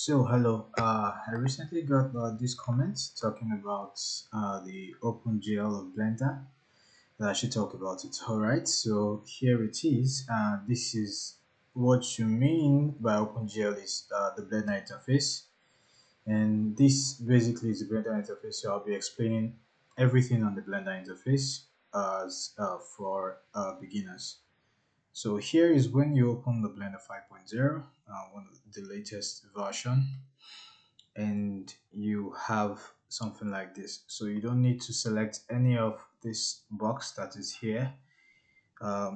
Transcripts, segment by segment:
So hello, I recently got this comment talking about the OpenGL of Blender that I should talk about it. Alright, so here it is. This is what you mean by OpenGL is the Blender interface, and this basically is the Blender interface. So I'll be explaining everything on the Blender interface as for beginners. So here is when you open the Blender 5.0, one of the latest version, and you have something like this. So you don't need to select any of this box that is here.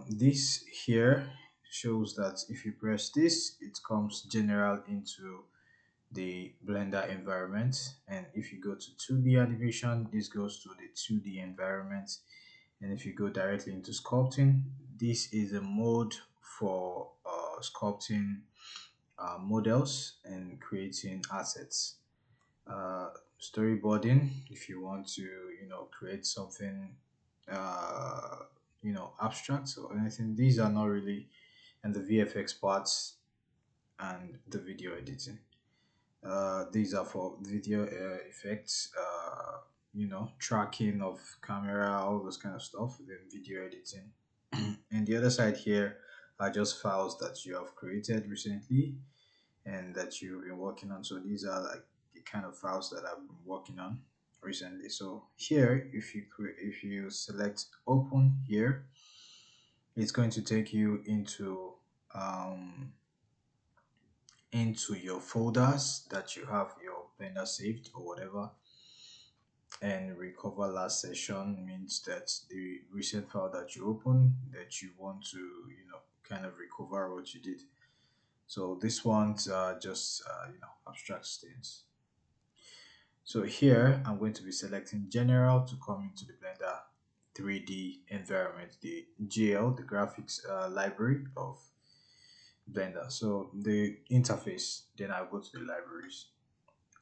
This here shows that if you press this, it comes general into the Blender environment, and if you go to 2D animation, this goes to the 2D environment, and if you go directly into sculpting, this is a mode for sculpting models and creating assets. uh, Storyboarding, if you want to create something uh, abstract or anything. These are not really, and the VFX parts and the video editing. These are for video effects, tracking of camera, all those kind of stuff, then video editing. And the other side here are just files that you have created recently and that you've been working on. So these are like the kind of files that I've been working on recently. So here, if you select open here, it's going to take you um, into your folders that you have your Blender saved or whatever. And recover last session means that the recent file that you open that you want to kind of recover what you did. So this one's just abstract states. So here I'm going to be selecting general to come into the Blender 3D environment, the GL, the graphics library of Blender. So the interface, then I'll go to the libraries.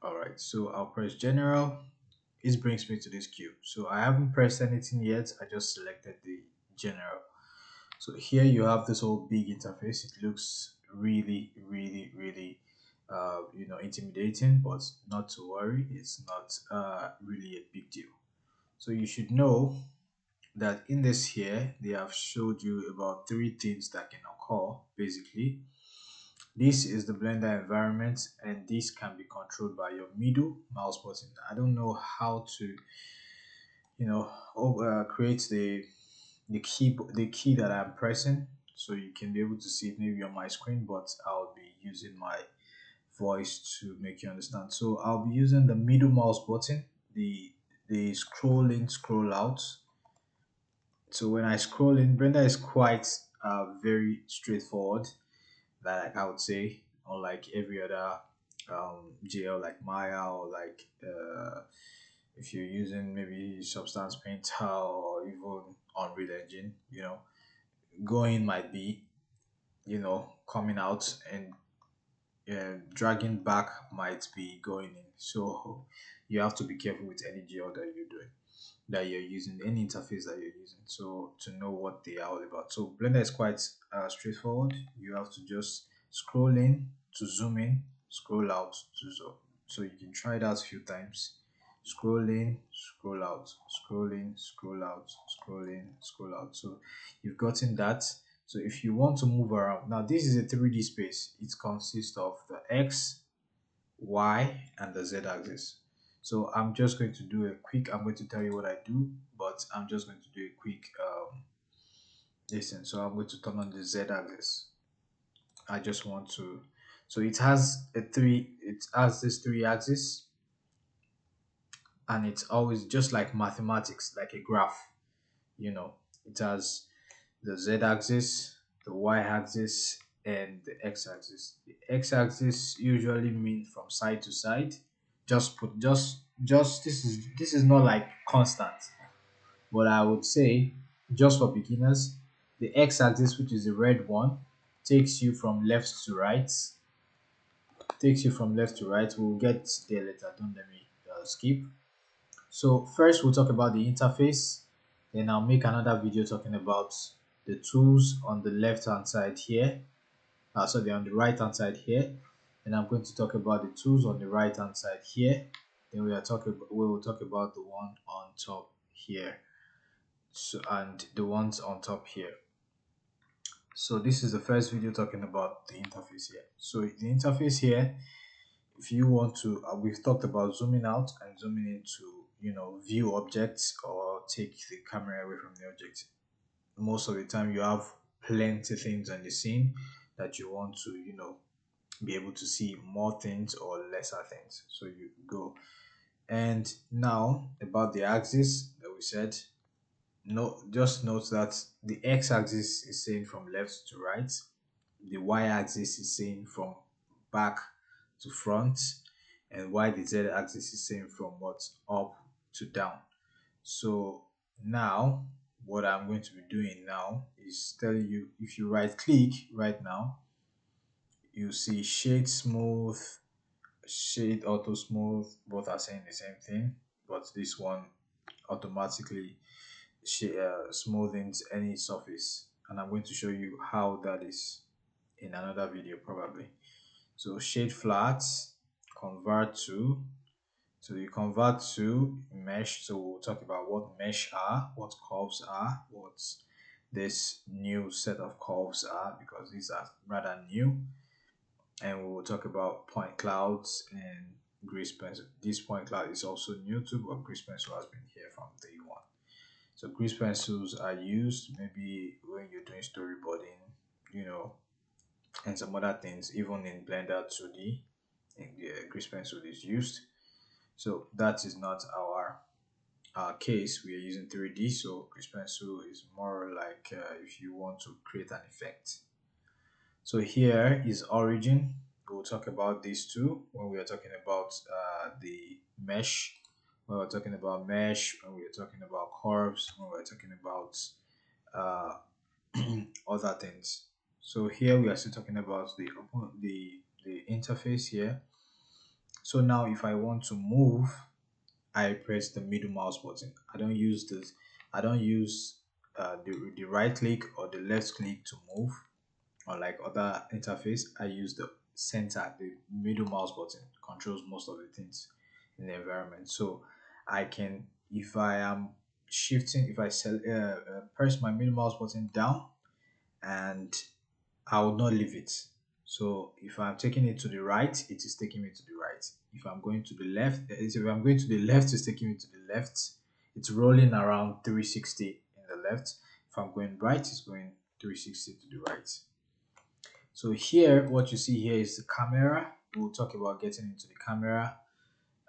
All right, so I'll press general. This brings me to this queue. So I haven't pressed anything yet. I just selected the general. So here you have this whole big interface. It looks really, really, really, intimidating, but not to worry. It's not really a big deal. So you should know that in this here, they have showed you about three things that can occur. Basically, this is the Blender environment, and this can be controlled by your middle mouse button. I don't know how to, create the key that I'm pressing, so you can be able to see it maybe on my screen, but I'll be using my voice to make you understand. So I'll be using the middle mouse button, the scroll in, scroll out. So when I scroll in, Blender is quite very straightforward, like I would say, unlike every other GL like Maya, or like if you're using maybe Substance Painter or even Unreal Engine, going might be, coming out, and dragging back might be going in. So you have to be careful with any GL that you're doing, that you're using, any interface that you're using, so to know what they are all about. So Blender is quite straightforward. You have to just scroll in to zoom in, scroll out to zoom. So you can try that a few times. Scroll in, scroll out, scroll in, scroll out, scroll in, scroll out. So you've gotten that. So if you want to move around, now this is a 3D space. It consists of the X, Y, and the Z axis. So I'm just going to do a quick, I'm going to tell you what I do, but I'm just going to do a quick listen. So I'm going to turn on the Z axis. I just want to, so it has this three axis, and it's always just like mathematics, like a graph, you know. It has the Z axis, the Y axis, and the X axis. The X axis usually means from side to side. Just this is not like constant, but I would say just for beginners, the X axis, which is the red one, takes you from left to right. Takes you from left to right. We'll get there later. Don't let me skip. So first we'll talk about the interface, then I'll make another video talking about the tools on the left hand side here. Sorry, on the right hand side here. Then I'm going to talk about the tools on the right hand side here. Then we will talk about the one on top here. So and the ones on top here. So this is the first video talking about the interface here. So the interface here, if you want to, we've talked about zooming out and zooming in to, view objects or take the camera away from the object. Most of the time you have plenty things on the scene that you want to, be able to see more things or lesser things. So you go. And now about the axis that we said, no, just note that the x-axis is saying from left to right, the y-axis is saying from back to front, and why the z-axis is saying from what, up to down. So now what I'm going to be doing now is telling you, if you right click right now, you see shade smooth, shade auto smooth, both are saying the same thing, but this one automatically smoothens any surface, and I'm going to show you how that is in another video probably. So shade flat, convert to, so you convert to mesh. So we'll talk about what mesh are, what curves are, what this new set of curves are, because these are rather new. And we will talk about point clouds and grease pencil. This point cloud is also new too, but grease pencil has been here from day one. So grease pencils are used maybe when you're doing storyboarding, and some other things, even in Blender 2D, and the grease pencil is used. So that is not our case. We are using 3D, so grease pencil is more like if you want to create an effect. So here is origin. We'll talk about these two when we are talking about the mesh. When we're talking about mesh, when we're talking about curves, when we're talking about uh, other things. So here we are still talking about the interface here. So now if I want to move, I press the middle mouse button. I don't use this. I don't use the right click or the left click to move. Unlike other interface, I use the center, the middle mouse button controls most of the things in the environment. So I can, if I am shifting, if I press my middle mouse button down, and I will not leave it. So if I'm taking it to the right, it is taking me to the right. If I'm going to the left, if I'm going to the left, it's taking me to the left. It's rolling around 360 in the left. If I'm going right, it's going 360 to the right. So here, what you see here is the camera. We'll talk about getting into the camera.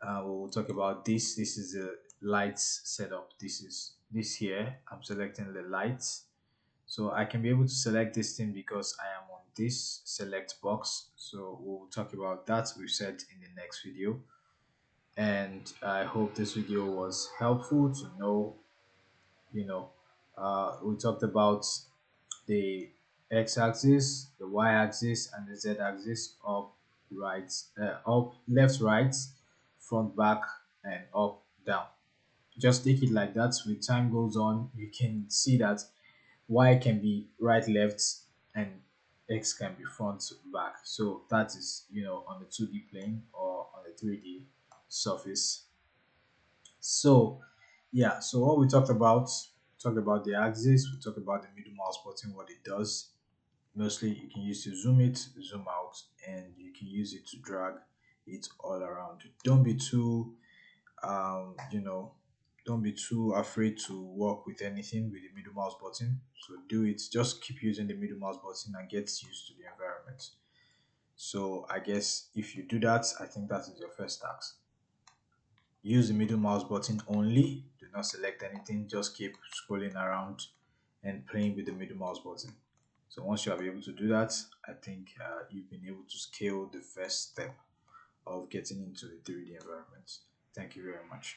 We'll talk about this. This is the lights setup. This here. I'm selecting the lights. So I can be able to select this thing because I am on this select box. So we'll talk about that, we've said, in the next video. And I hope this video was helpful to know, we talked about the x-axis, the y-axis, and the z-axis, up, right, up, left, right, front, back, and up, down. Just take it like that. With time goes on, you can see that y can be right, left, and x can be front, back. So that is, on the 2D plane or on the 3D surface. So yeah, so what we talked about the axis, we talked about the middle mouse button, what it does. Mostly you can use to zoom it, zoom out, and you can use it to drag it all around. Don't be too um you know don't be too afraid to work with anything with the middle mouse button. So do it, just keep using the middle mouse button and get used to the environment. So I guess if you do that, I think that is your first task. Use the middle mouse button only, do not select anything, just keep scrolling around and playing with the middle mouse button. So once you are able to do that, I think you've been able to scale the first step of getting into the 3D environment. Thank you very much.